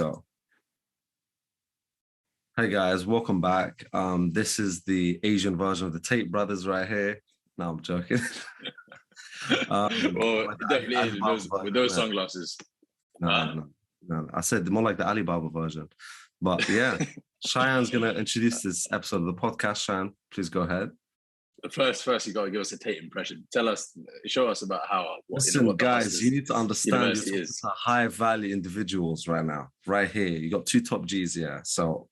go. Hey guys, welcome back. This is the Asian version of the Tate brothers right here. No, I'm joking. Well, it definitely is with those sunglasses. No. I said more like the Alibaba version. But yeah, Cheyenne's gonna introduce this episode of the podcast. Cheyenne, please go ahead. First, you got to give us a Tate impression. Show us about how. Listen, guys, you need to understand these are high-value individuals right now, right here. You got two top Gs here, so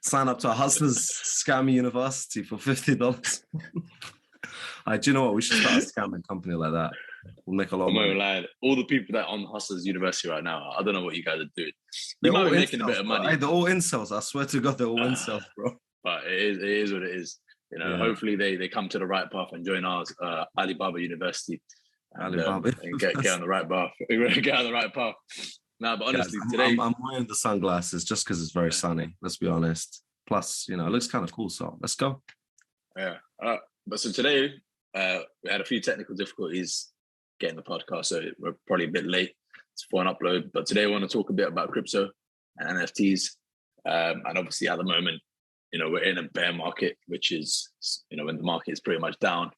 sign up to our Hustlers Scammy University for $50. Do you know what? We should start a scamming company like that. We'll make a lot of money. Like, all the people that are on Hustlers University right now, I don't know what you guys are doing. You might be making a bit of money. Hey, they're all incels. I swear to God, they're all incels, bro. But it is what it is. Hopefully they come to the right path and join ours, Alibaba University, and get on the right path. Get on the right path. No, but honestly, today I'm wearing the sunglasses just because it's very sunny. Let's be honest. Plus, it looks kind of cool. So let's go. Yeah. But so today we had a few technical difficulties getting the podcast, so we're probably a bit late for an upload. But today I want to talk a bit about crypto and NFTs, and obviously at the moment, we're in a bear market, which is, when the market is pretty much down.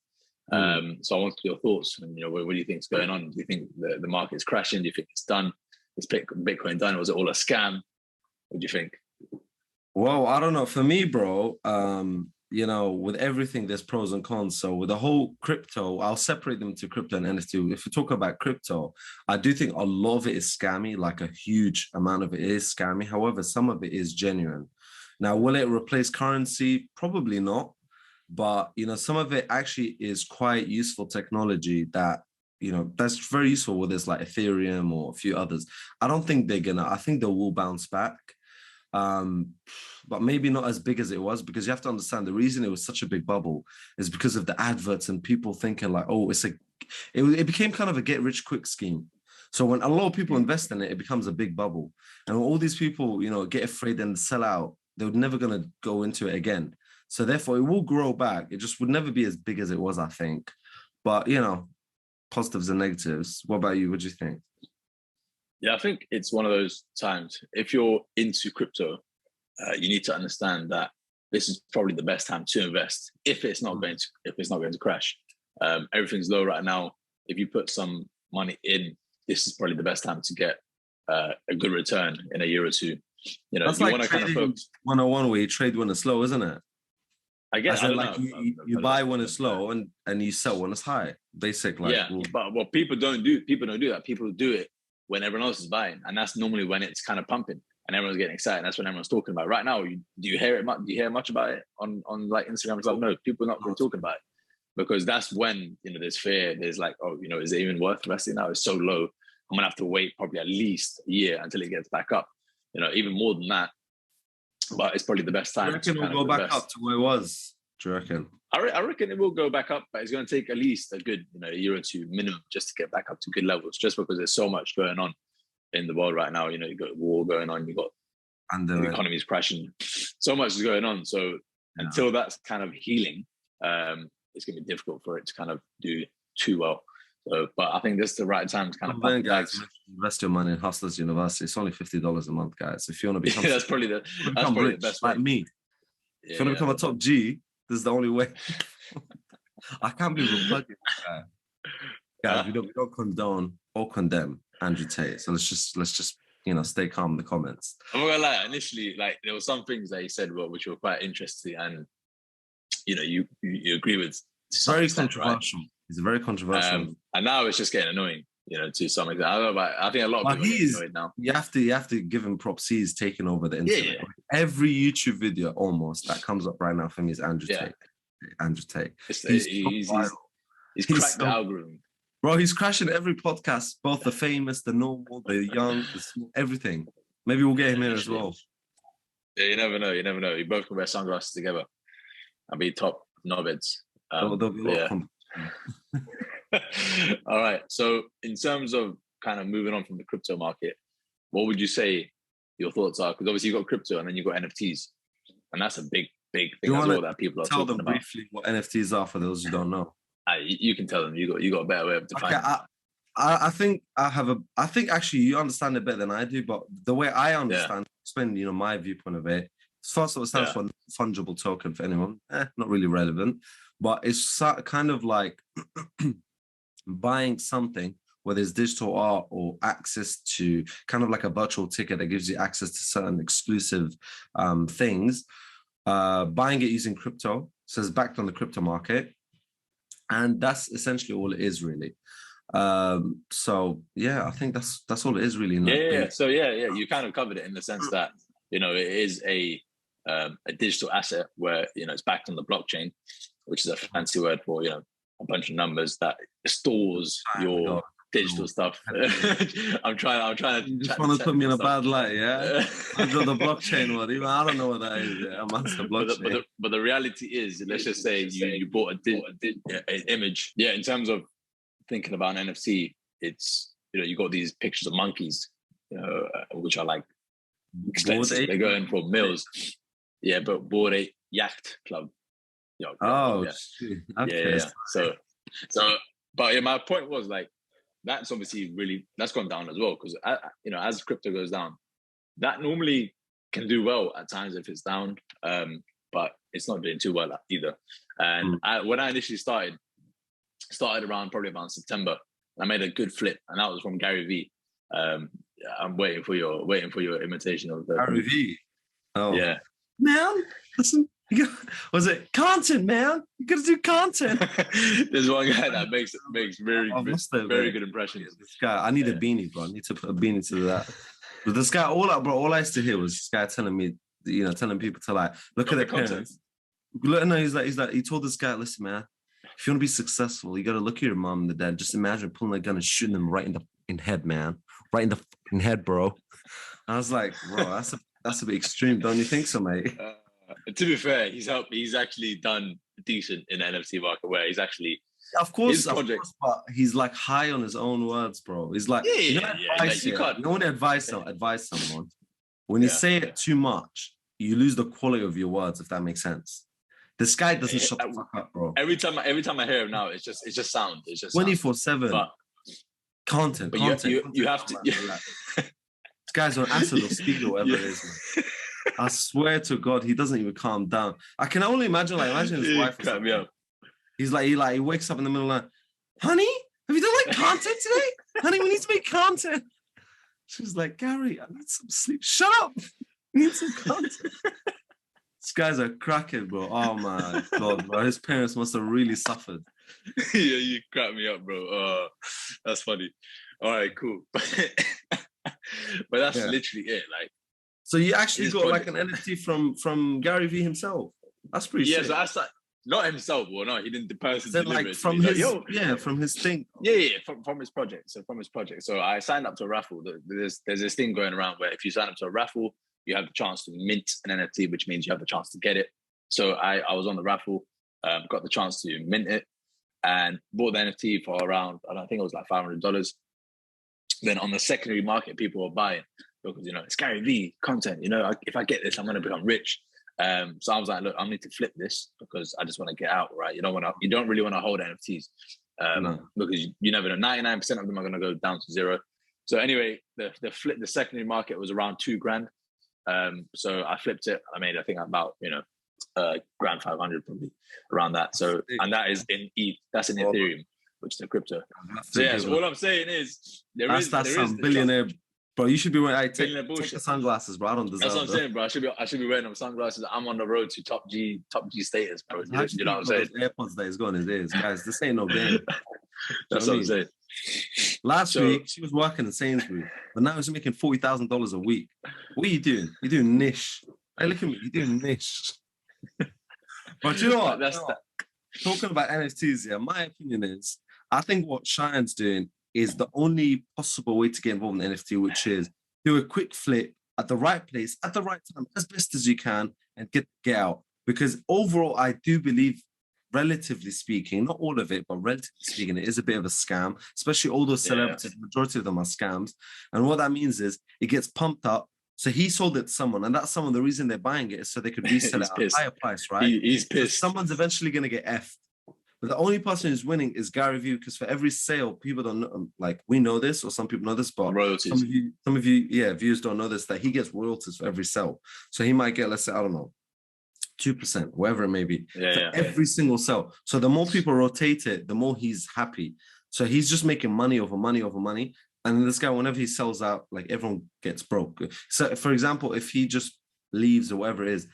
So I want your thoughts. And, what do you think is going on? Do you think the market is crashing? Do you think it's done? Is Bitcoin done? Was it all a scam? What do you think? Well, I don't know. For me, bro, with everything, there's pros and cons. So with the whole crypto, I'll separate them to crypto and NFT. If we talk about crypto, I do think a lot of it is scammy, like a huge amount of it is scammy. However, some of it is genuine. Now, will it replace currency? Probably not. But, some of it actually is quite useful technology that, that's very useful with this, like Ethereum or a few others. I don't think I think they will bounce back. But maybe not as big as it was, because you have to understand the reason it was such a big bubble is because of the adverts and people thinking like, oh, it became kind of a get rich quick scheme. So when a lot of people invest in it, it becomes a big bubble. And when all these people, get afraid and sell out, they're never going to go into it again. So therefore, it will grow back. It just would never be as big as it was, I think. But, positives and negatives. What about you? What do you think? Yeah, I think it's one of those times. If you're into crypto, you need to understand that this is probably the best time to invest if it's not going to crash. Everything's low right now. If you put some money in, this is probably the best time to get a good return in a year or two. That's like trading 101 where you trade when it's low, isn't it? I guess you buy when it's low and you sell when it's high. Basically, but what people don't do that. People do it when everyone else is buying, and that's normally when it's kind of pumping and everyone's getting excited. That's when everyone's talking about it. Right now. Do you hear it much? Do you hear much about it on like Instagram and stuff? No, people are not really talking about it because that's when there's fear. There's like, oh, is it even worth investing now? It's so low. I'm gonna have to wait probably at least a year until it gets back up. Even more than that. But it's probably the best time. I reckon it will go back up to where it was. Do you reckon? I reckon it will go back up, but it's going to take at least a good a year or two minimum just to get back up to good levels. Just because there's so much going on in the world right now. You got war going on. You got the economy's crashing. So much is going on. So until that's kind of healing, it's going to be difficult for it to kind of do too well. So, but I think this is the right time to kind of guys, invest your money in Hustlers University. It's only $50 a month, guys. If you want to become that's probably the best way. Like me. If you want to become a top G, this is the only way. I can't believe we're plugging this guy. Guys, we don't condone or condemn Andrew Tate. So let's just stay calm in the comments. I'm not gonna lie. Initially, like there were some things that he said which were quite interesting, and you agree with. It's very controversial. Right? It's very controversial, and now it's just getting annoying. To some extent, I think a lot of people are annoyed now. You have to give him props. He's taken over the internet. Yeah. Every YouTube video almost that comes up right now for me is Andrew Tate. Andrew Tate. He's cracked the algorithm. Bro, he's crashing every podcast, both the famous, the normal, the young, the small, everything. Maybe we'll get him in as well. Yeah, you never know. You both can wear sunglasses together and be top knobheads. There'll be a lot of competition. All right. So in terms of kind of moving on from the crypto market, what would you say your thoughts are? Because obviously you've got crypto and then you've got NFTs. And that's a big thing as well that people are talking about. Tell them briefly what NFTs are for those who don't know. You can tell them. You got a better way of defining it. I think I think actually you understand it better than I do, but the way I Yeah, understand, explain, my viewpoint of it. First of all, it stands yeah, for fungible token for anyone. Not really relevant, but it's kind of like buying something where there's digital art or access to kind of like a virtual ticket that gives you access to certain exclusive things. Buying it using crypto, so it's backed on the crypto market, and that's essentially all it is, really. So yeah, I think that's all it is really in yeah, like yeah, yeah. base. So yeah, you kind of covered it in the sense that it is a digital asset where it's backed on the blockchain, which is a fancy word for a bunch of numbers that stores Time we your got. digital stuff. I'm trying to You just chat the want to put me in technical a stuff. bad light, yeah? I got the blockchain word. Even I don't know what that is. Yeah, I'm the blockchain. But the reality is, let's just say you bought an image. Yeah, in terms of thinking about an NFT, it's you got these pictures of monkeys, which are like Bored expensive. ape. They're going for mills. Yeah, but Bored Ape Yacht Club. Oh, Yeah. shit. Yeah, Okay. yeah. So, but yeah, my point was like that's obviously that's gone down as well because as crypto goes down, that normally can do well at times if it's down, but it's not doing too well either. And when I initially started around probably around September, I made a good flip, and that was from Gary V. I'm waiting for your imitation of the Gary V. Oh, yeah. man, listen. Was it content, man? You gotta do content. There's one guy that makes very good impressions. This guy, I need a beanie, bro. I need to put a beanie to that. But this guy, all I used to hear was this guy telling me, telling people to like look at their parents. Look, no, he's like, he told this guy, listen, man, if you want to be successful, you got to look at your mom and the dad. Just imagine pulling a gun and shooting them right in head, man, right in the fucking head, bro. I was like, bro, that's a bit extreme, don't you think so, mate? To be fair, he's actually done decent in the NFT market where he's actually of course, but he's like high on his own words, bro. He's like, like you can't. You don't want to advise someone. When you say it too much, you lose the quality of your words, if that makes sense. This guy doesn't shut the fuck up, bro. Every time I hear him now, it's just sound. It's just 24/7 content. But content. You have to. This guy's on acid or speed or whatever it is. Man. I swear to God, he doesn't even calm down. I can only imagine his wife. He's like, he wakes up in the middle of the night. Honey, have you done like content today? Honey, we need to make content. She's like, Gary, I need some sleep. Shut up. We need some content. These guys are cracking, bro. Oh my God, bro. His parents must have really suffered. Yeah, you crack me up, bro. That's funny. All right, cool. But that's literally it. Like, so you actually got like an NFT from Gary V himself. That's pretty sick. So that's like not himself. Well, no, he didn't. The person delivered from his from his thing. Yeah, from his project. So I signed up to a raffle. There's this thing going around where if you sign up to a raffle, you have the chance to mint an NFT, which means you have the chance to get it. So I was on the raffle, got the chance to mint it, and bought the NFT for around, I think it was like $500. Then on the secondary market, people were buying because it's Gary V content. If I get this, I'm going to become rich. So I was like, look, I need to flip this because I just want to get out, right? You don't really want to hold NFTs because you never know. 99% of them are going to go down to zero. So anyway, the secondary market was around $2,000. So I flipped it. I made, I think about, $1,500 probably around that. So, and that is in ETH, that's in Ethereum, which is the crypto. So yeah, so all I'm saying is that's some billionaire, bro. You should be wearing take the sunglasses, bro. I don't deserve That's what I'm saying, bro. I should be wearing them sunglasses. I'm on the road to top G status, bro. You know what I'm saying? AirPods that he's got in his ears, guys. This ain't no game. That's what I'm saying. Last week she was working in Sainsbury's, but now she's making $40,000 a week. What are you doing? You're doing niche. Hey, look at me. You're doing niche. But you know what? Talking about NFTs, yeah, my opinion is I think what Cheyenne's doing is the only possible way to get involved in NFT, which is do a quick flip at the right place, at the right time, as best as you can, and get out. Because overall, I do believe, relatively speaking, not all of it, but relatively speaking, it is a bit of a scam, especially all those celebrities, the majority of them are scams. And what that means is it gets pumped up. So he sold it to someone, and that's someone, the reason they're buying it is so they could resell it at a higher price, right? He's pissed. So someone's eventually going to get effed. But the only person who's winning is Gary Vee, because for every sale, people don't know, like we know this, or some people know this, but Royalties. some of you, yeah, viewers don't know this, that he gets royalties for every sell. So he might get, let's say, I don't know, 2%, whatever it may be, for every single sell. So the more people rotate it, the more he's happy. So he's just making money over money over money. And this guy, whenever he sells out, like everyone gets broke. So for example, if he just leaves or whatever it is,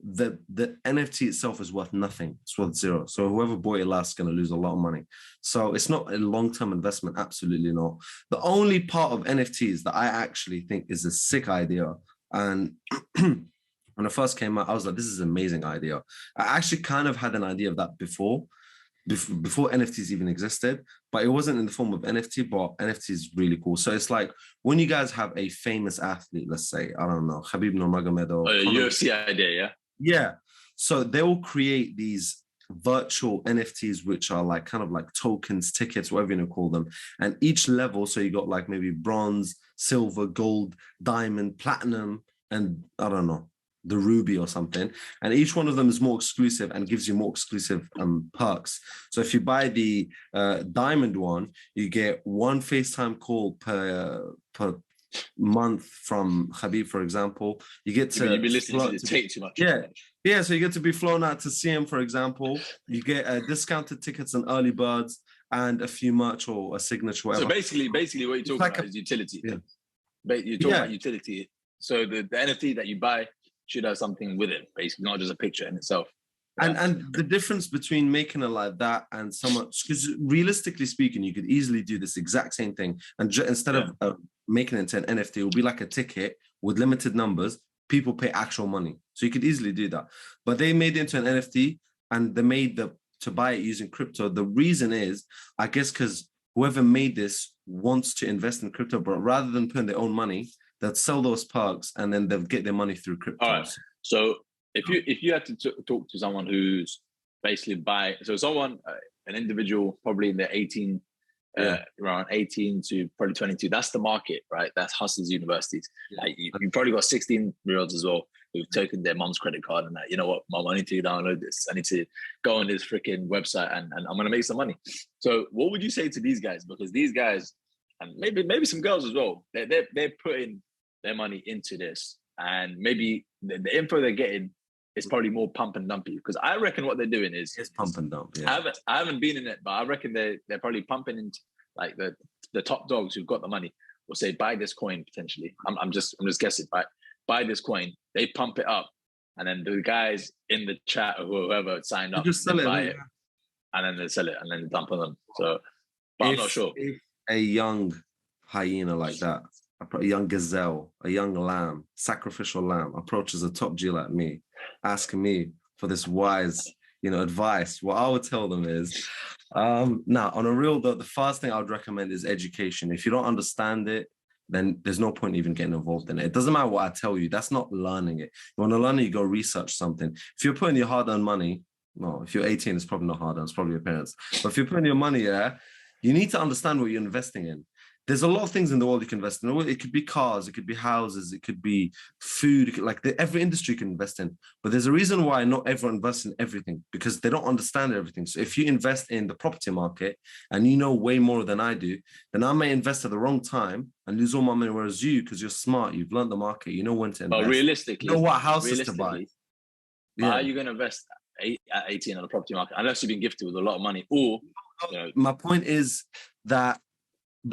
the NFT itself is worth nothing. It's worth zero. So whoever bought it last is going to lose a lot of money. So it's not a long-term investment. Absolutely not. The only part of NFTs that I actually think is a sick idea, and when it first came out, I was like, this is an amazing idea. I actually kind of had an idea of that before NFTs even existed, but it wasn't in the form of NFT, but NFT is really cool. So it's like when you guys have a famous athlete, let's say, I don't know, Khabib Nurmagomedov. Oh, UFC idea, yeah? Yeah. So they will create these virtual NFTs, which are like kind of like tokens, tickets, whatever you call them. And each level, so you got like maybe bronze, silver, gold, diamond, platinum, and I don't know, the ruby or something. And each one of them is more exclusive and gives you more exclusive perks. So if you buy the diamond one, you get one FaceTime call per month from Khabib, for example. You get to you've been listening to take too much. Yeah. So you get to be flown out to see him, for example. You get discounted tickets and early birds and a few merch or a signature, whatever. So basically what you're talking about is utility. Yeah. You're talking about utility. So the NFT that you buy should have something with it, basically, not just a picture in itself. And the difference between making it like that and someone, because realistically speaking, you could easily do this exact same thing, and instead of making it into an NFT, it will be like a ticket with limited numbers. People pay actual money, so you could easily do that. But they made it into an NFT, and they made to buy it using crypto. The reason is, I guess, because whoever made this wants to invest in crypto, but rather than putting their own money, they'll sell those perks and then they'll get their money through crypto. All right. So if you had to talk to someone who's basically someone, an individual, probably in their 18, around 18 to probably 22, that's the market, right? That's hustlers universities. Like you probably got 16-year-olds as well who've taken their mom's credit card and that, you know what, mom, I need to download this. I need to go on this freaking website and I'm going to make some money. So what would you say to these guys? Because these guys, and maybe some girls as well, they're putting their money into this, and maybe the info they're getting is probably more pump and dumpy, because I reckon what they're doing is pump and dump. Yeah. I haven't been in it, but I reckon they're probably pumping into like the top dogs who've got the money will say, buy this coin potentially. I'm just guessing, right? Buy this coin. They pump it up, and then the guys in the chat or whoever signed up just sell it, buy it, and then they sell it and then dump on them. So, but I'm not sure. If a young hyena like that, a young gazelle, a young lamb, sacrificial lamb, approaches a top G like me, asking me for this wise, advice, what I would tell them is, now on a real, the first thing I would recommend is education. If you don't understand it, then there's no point even getting involved in it. It doesn't matter what I tell you. That's not learning it. You want to learn it, you go research something. If you're putting your hard-earned money, well, if you're 18, it's probably not hard-earned, it's probably your parents. But if you're putting your money there, you need to understand what you're investing in. There's a lot of things in the world you can invest in. It could be cars, it could be houses, it could be food, every industry you can invest in. But there's a reason why not everyone invests in everything, because they don't understand everything. So if you invest in the property market and you know way more than I do, then I may invest at the wrong time and lose all my money. Whereas you, because you're smart, you've learned the market, you know when to invest. But realistically, you know what houses to buy. How are you going to invest at 18 on the property market unless you've been gifted with a lot of money? Or my point is that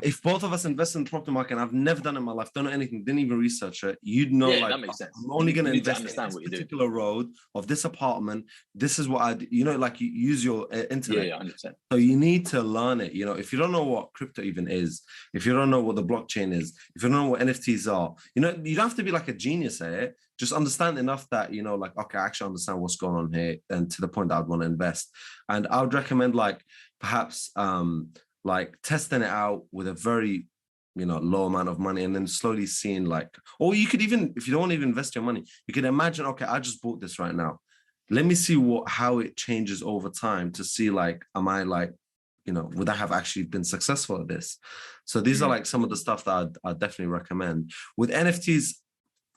if both of us invest in the property market, and I've never done it in my life, don't know anything, didn't even research it, you'd know, that makes sense. I'm only going to invest understand in this particular road of this apartment. This is what I do. You use your internet. Yeah, 100%. So you need to learn it. If you don't know what crypto even is, if you don't know what the blockchain is, if you don't know what NFTs are, you don't have to be like a genius at it. Just understand enough that, okay, I actually understand what's going on here, and to the point that I'd want to invest. And I would recommend perhaps testing it out with a very low amount of money, and then slowly seeing or you could even, if you don't want to even invest your money, you could imagine, okay, I just bought this right now, let me see how it changes over time to see am I would I have actually been successful at this. So these are some of the stuff that I'd definitely recommend. With NFTs,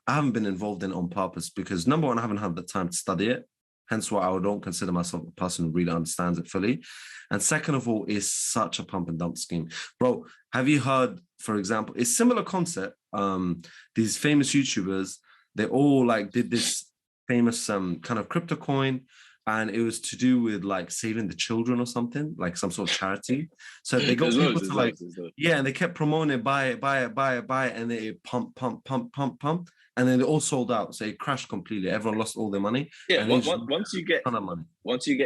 I haven't been involved in it on purpose because, number one, I haven't had the time to study it. Hence why I don't consider myself a person who really understands it fully. And second of all, it's such a pump and dump scheme. Bro, have you heard, for example, it's similar concept. These famous YouTubers, they all like did this famous kind of crypto coin, and it was to do with like saving the children or something, like some sort of charity. So they got people to like, yeah, and they kept promoting it, buy it, buy it, buy it, buy it, and then it pump, pump, pump, pump, pump, and then it all sold out. So it crashed completely. Everyone lost all their money. Yeah, and once you get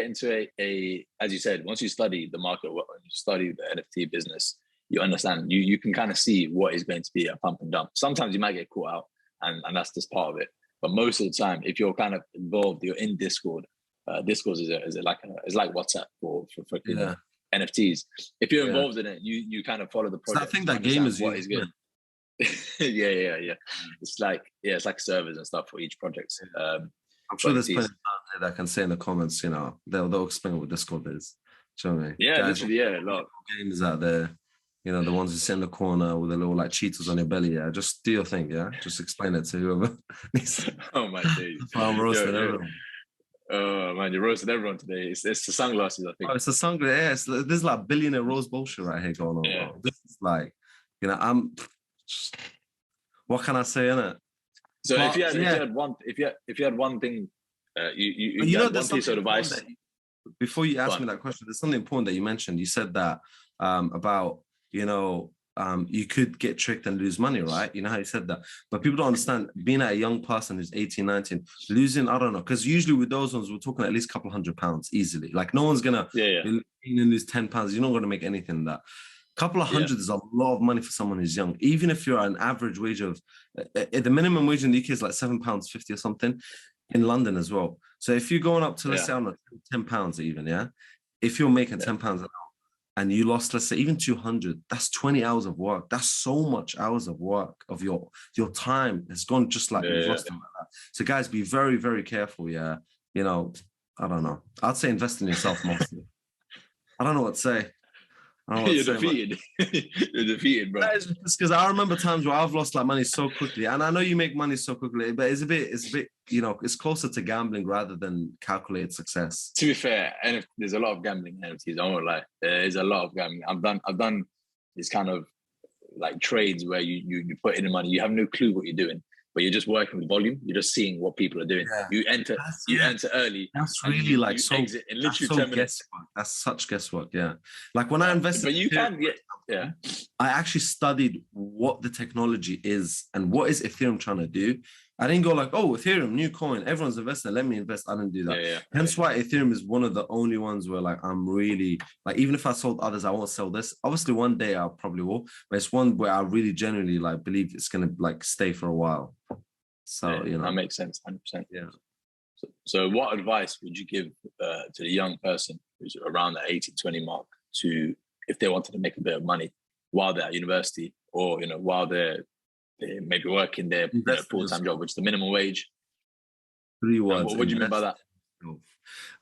into a as you said, once you study the market, you study the NFT business, you understand. You can kind of see what is going to be a pump and dump. Sometimes you might get caught out, and that's just part of it. But most of the time, if you're kind of involved, you're in Discord. Discord is like WhatsApp for NFTs. If you're involved in it, you kind of follow the project. So I think that game is what is good. yeah. It's like servers and stuff for each project. I'm sure there's plenty of out there that can say in the comments. You know, they'll explain what Discord is. Do you know what I mean? Yeah, guys, literally, a lot of games out there. You know, the ones who sit in the corner with the little like cheetahs on your belly. Yeah, just do your thing. Yeah, just explain it to whoever needs. Oh my days! I'm roasting everyone. Oh man, you're roasting everyone today. It's the sunglasses, I think. Oh, it's the sunglasses. Yeah, there's like billionaire rose bullshit right here going on. Yeah. Bro. This is like, you know, what can I say, innit? So but, if you had one thing, you had one piece of advice. Before you ask me that question, there's something important that you mentioned. You said that about, you know, you could get tricked and lose money, right? You know how you said that. But people don't understand, being a young person who's 18, 19, losing, I don't know, because usually with those ones, we're talking at least a couple £100 easily. Like no one's going to lose £10. You're not going to make anything in that. Couple of hundred is a lot of money for someone who's young. Even if you're an average wage of, the minimum wage in the UK is like £7.50 or something, in London as well. So if you're going up to, let's say, I don't know, £10 even, yeah? If you're making £10 an hour and you lost, let's say, even 200, that's 20 hours of work. That's so much hours of work of your time has gone just like you've lost them like that. So guys, be very, very careful, yeah? You know, I don't know. I'd say invest in yourself mostly. I don't know what to say. You're defeated. You're defeated, bro. That is just because I remember times where I've lost like money so quickly, and I know you make money so quickly, but it's a bit, you know, it's closer to gambling rather than calculated success. To be fair, and there's a lot of gambling NFTs. I won't lie, there is a lot of gambling. I've done this kind of like trades where you put in the money, you have no clue what you're doing, but you're just working with volume. You're just seeing what people are doing. Yeah. You enter early. That's really like so. Exit in literally 10 minutes. Guesswork. That's such guesswork. Yeah, like when I invested, but you can get. Yeah, I actually studied what the technology is and what is Ethereum trying to do. I didn't go like, oh, Ethereum, new coin, everyone's investing, let me invest. I didn't do that. Hence why Ethereum is one of the only ones where like I'm really like, even if I sold others, I won't sell this. Obviously, one day I probably will, but it's one where I really genuinely like believe it's gonna like stay for a while. So you know, that makes sense, 100%. Yeah. So what advice would you give to the young person who's around the 18-20 mark to, if they wanted to make a bit of money while they're at university, or you know, while they're maybe working their full-time job, which is the minimum wage? 3 words. What do you mean by that?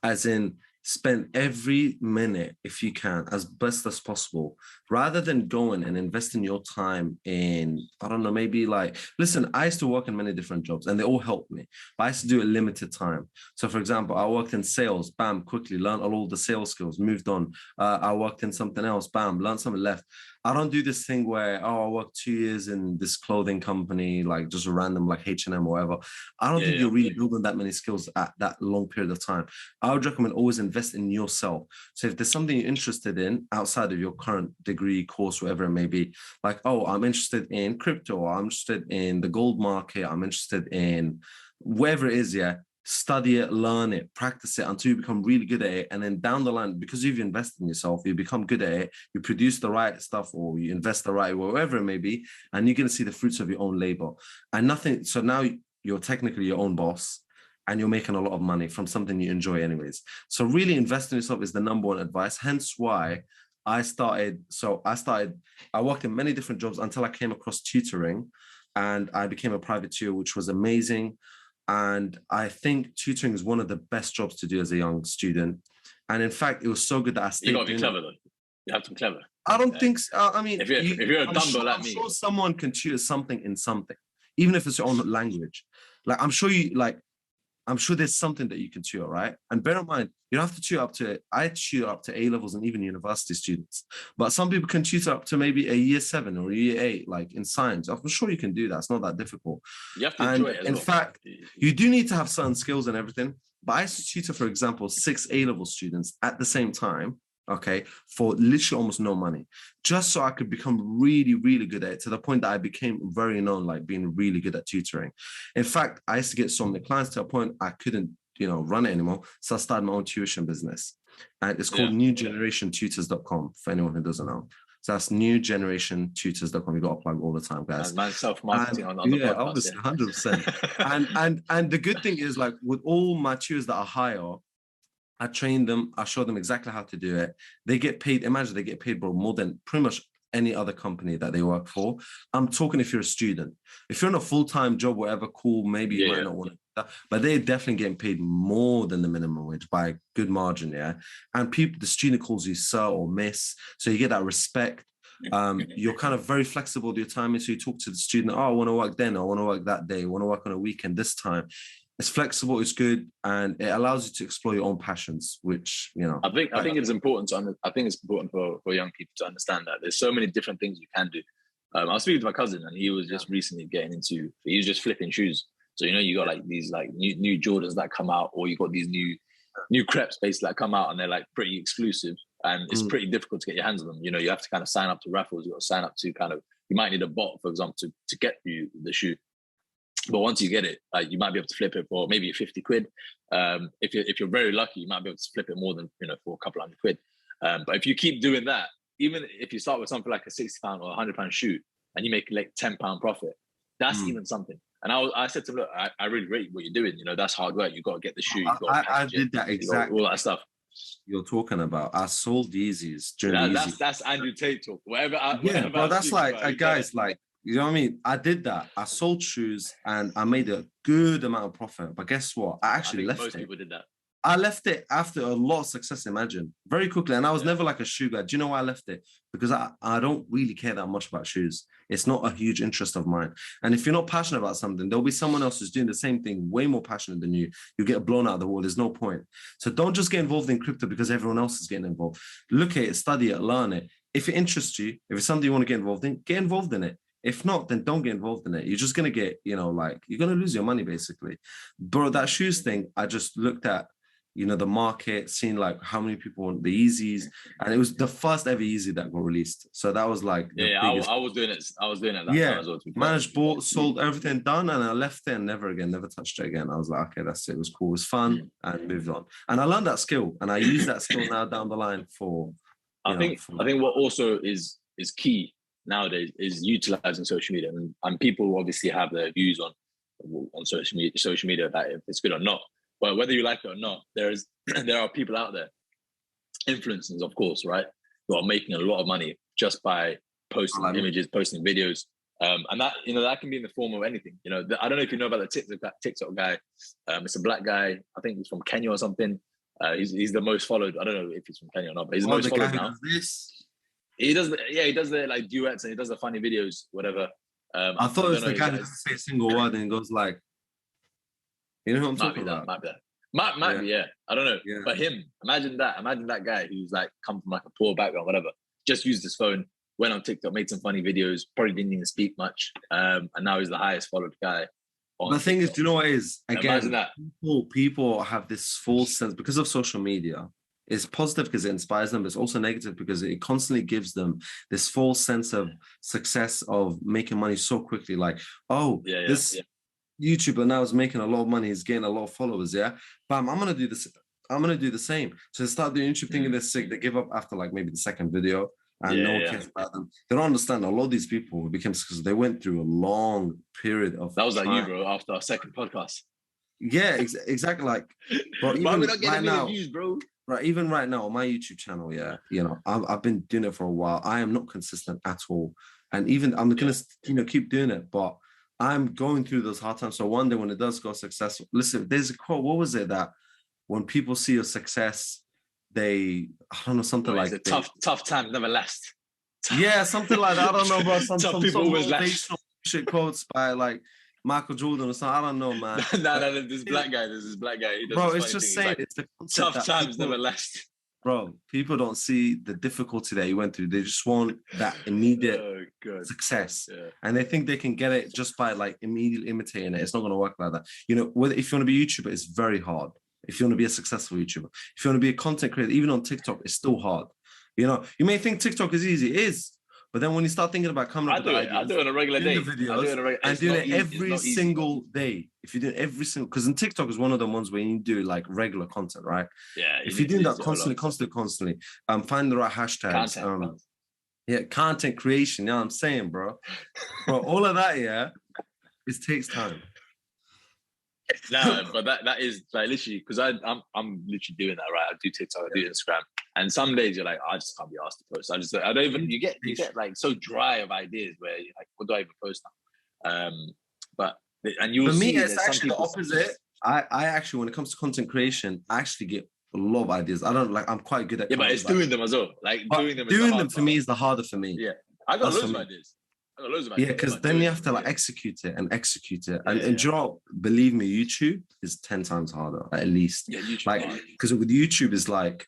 As in, spend every minute, if you can, as best as possible, rather than going and investing your time in, I don't know, maybe like, listen, I used to work in many different jobs and they all helped me, but I used to do a limited time. So for example, I worked in sales, bam, quickly learned all the sales skills, moved on. I worked in something else, bam, learned something, left. I don't do this thing where, I worked 2 years in this clothing company, like just a random like H&M or whatever. I don't think you're really building that many skills at that long period of time. I would recommend always invest in yourself. So if there's something you're interested in outside of your current degree, course, whatever it may be, like, oh, I'm interested in crypto, or I'm interested in the gold market, I'm interested in whatever it is, study it, learn it, practice it until you become really good at it. And then down the line, because you've invested in yourself, you become good at it, you produce the right stuff, or you invest the right way, wherever it may be, and you're going to see the fruits of your own labor. And nothing, so now you're technically your own boss and you're making a lot of money from something you enjoy anyways. So really invest in yourself is the number one advice. Hence why I worked in many different jobs until I came across tutoring, and I became a private tutor, which was amazing. And I think tutoring is one of the best jobs to do as a young student. And in fact, it was so good that I stayed. You got to be clever, though. You have to be clever. I don't think so. I mean, if you're a dumbo like me, I'm sure someone can tutor something in something, even if it's your own language. Like, I'm sure you, like, I'm sure there's something that you can tutor, right? And bear in mind, you don't have to tutor up to, I tutor up to A levels and even university students. But some people can tutor up to maybe a year 7 or a year 8, like in science. I'm sure you can do that. It's not that difficult. You have to And enjoy it as in well. fact, you do need to have certain skills and everything. But I used to tutor, for example, 6 A-level students at the same time, okay, for literally almost no money, just so I could become really, really good at it, to the point that I became very known, like being really good at tutoring. In fact, I used to get so many clients to a point I couldn't, run it anymore. So I started my own tuition business. And it's called newgenerationtutors.com for anyone who doesn't know. So that's newgenerationtutors.com. You got to plug all the time, guys. Man, self-marketing on the podcast. Obviously, 100%. And the good thing is, like, with all my tutors that I hire, I train them, I show them exactly how to do it. They get paid, imagine they get paid, bro, more than pretty much any other company that they work for. I'm talking if you're a student. If you're in a full-time job, whatever, cool, maybe you might not want to do that, but they're definitely getting paid more than the minimum wage by a good margin, yeah? And the student calls you sir or miss, so you get that respect. You're kind of very flexible with your timing, so you talk to the student, oh, I want to work then, I want to work that day, I want to work on a weekend this time. It's flexible, it's good, and it allows you to explore your own passions, which, I think it's important for young people to understand that there's so many different things you can do. I was speaking to my cousin, and he was just recently he was just flipping shoes. So, you got like these like new Jordans that come out, or you got these new crepes basically that come out, and they're like pretty exclusive, and it's pretty difficult to get your hands on them. You have to kind of sign up to raffles. You got to sign up to you might need a bot, for example, to get you the shoe. But once you get it, like, you might be able to flip it for maybe 50 quid. If you're very lucky, you might be able to flip it more than, for a couple hundred quid. But if you keep doing that, even if you start with something like a £60 or £100 shoe, and you make like £10 profit, that's even something. And I said to him, look, I really rate what you're doing. That's hard work. You've got to get the shoe. I did that exactly. All that stuff you're talking about. I sold Yeezys during That's Andrew Tate talk. Whatever. But that's like, guys, like, you know what I mean? I did that. I sold shoes and I made a good amount of profit. But guess what? I actually left it. Most people did that. I left it after a lot of success, imagine, very quickly. And I was never like a shoe guy. Do you know why I left it? Because I don't really care that much about shoes. It's not a huge interest of mine. And if you're not passionate about something, there'll be someone else who's doing the same thing, way more passionate than you. You get blown out of the wall. There's no point. So don't just get involved in crypto because everyone else is getting involved. Look at it, study it, learn it. If it interests you, if it's something you want to get involved in it. If not, then don't get involved in it. You're just going to get, you're going to lose your money, basically. Bro, that shoes thing, I just looked at, the market, seeing like how many people want the Yeezys. And it was the first ever Yeezy that got released. So that was like, I was doing it. That time as well. Managed, bought, sold, everything done. And I left it and never touched it again. I was like, okay, that's it. It was cool. It was fun and moved on. And I learned that skill. And I use that skill now down the line for, I think what also is key nowadays is utilizing social media, and people obviously have their views on social media that if it's good or not. But whether you like it or not, there are people out there, influencers, of course, right, who are making a lot of money just by posting images, posting videos, and that that can be in the form of anything. I don't know if you know about the TikTok guy. It's a black guy. I think he's from Kenya or something. He's the most followed. I don't know if he's from Kenya or not, but he's the most followed now. He does the like duets, and he does the funny videos, whatever. I thought it was the guy who doesn't say a single word and he goes like, you know who I'm talking about? Might be, yeah. I don't know. Yeah. But him, imagine that guy who's like come from like a poor background, whatever, just used his phone, went on TikTok, made some funny videos, probably didn't even speak much. And now he's the highest followed guy. The thing is, do you know what it is? Again, that. People have this false sense because of social media. It's positive because it inspires them, but it's also negative because it constantly gives them this false sense of success of making money so quickly. Like, this YouTuber now is making a lot of money, he's getting a lot of followers, bam, I'm gonna do this. I'm gonna do the same. So they start doing YouTube thinking they're sick. They give up after like maybe the second video, and no one cares about them. They don't understand a lot of these people who became because they went through a long period of. That was like you, bro. After our second podcast. Yeah, exactly. Like, but even we're not getting right now, views, bro. Right, even right now on my YouTube channel, I've been doing it for a while. I am not consistent at all, and even I'm gonna keep doing it, but I'm going through those hard times. So one day when it does go successful, listen, there's a quote. What was it that when people see your success, I don't know, something like tough times never last. Yeah, something like that. I don't know, bro. Some people always last. Shit quotes by like Michael Jordan or something. I don't know, man. No, this black guy. There's this black guy. He does Bro, this it's funny just thing. saying, Like, it's the concept tough that times people, never last. bro, people don't see the difficulty that you went through. They just want that immediate success. Yeah. And they think they can get it just by like immediately imitating it. It's not going to work like that. You know, whether if you want to be a YouTuber, it's very hard. If you want to be a successful YouTuber, if you want to be a content creator, even on TikTok, it's still hard. You know, you may think TikTok is easy. It is. But then when you start thinking about coming up with ideas, I do it on a regular day. the videos, and doing it every single day. If you do it every single, because in TikTok is one of the ones where you do like regular content, right? Yeah. If you're doing that constantly, find the right hashtags. Content creation. You know what I'm saying, bro? Bro, all of that, it takes time. No, but that is like literally because I'm literally doing that, right? I do TikTok, I do Instagram, and some days you're like, I just can't be asked to post. I don't even. You get like so dry of ideas where you're like, what do I even post now? But and you'll see. For me, it's actually the opposite. I actually, when it comes to content creation, I actually get a lot of ideas. I'm quite good at. Yeah, but it's doing them as well. Like doing them. Doing them for me is the harder for me. Yeah, I got loads of ideas. Yeah, because then you have to like execute it. And you know, believe me, YouTube is 10 times harder, at least. Yeah, YouTube. Like, because with YouTube is like,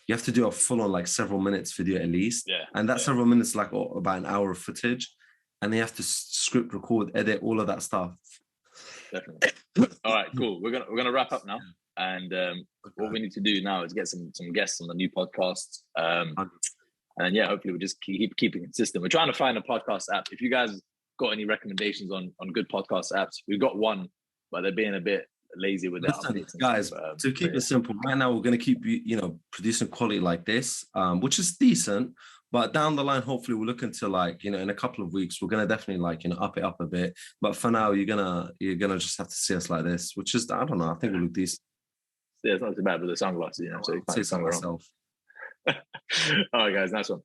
you have to do a full on like several minutes video at least. Yeah. And that several minutes like about an hour of footage. And they have to script, record, edit, all of that stuff. Definitely. All right, cool. We're gonna wrap up now. And what we need to do now is get some guests on the new podcast. And yeah, hopefully we'll just keep keeping consistent. We're trying to find a podcast app. If you guys got any recommendations on good podcast apps, we've got one, but they're being a bit lazy with their updates. Guys, to keep it simple, right now we're going to keep producing quality like this, which is decent. But down the line, hopefully we'll look into like, in a couple of weeks, we're going to definitely like, up it up a bit. But for now, you're gonna just have to see us like this, which is, I don't know, I think we'll look decent. Yeah, it's not too bad with the sunglasses, so you can't say something wrong. All right, guys, nice one.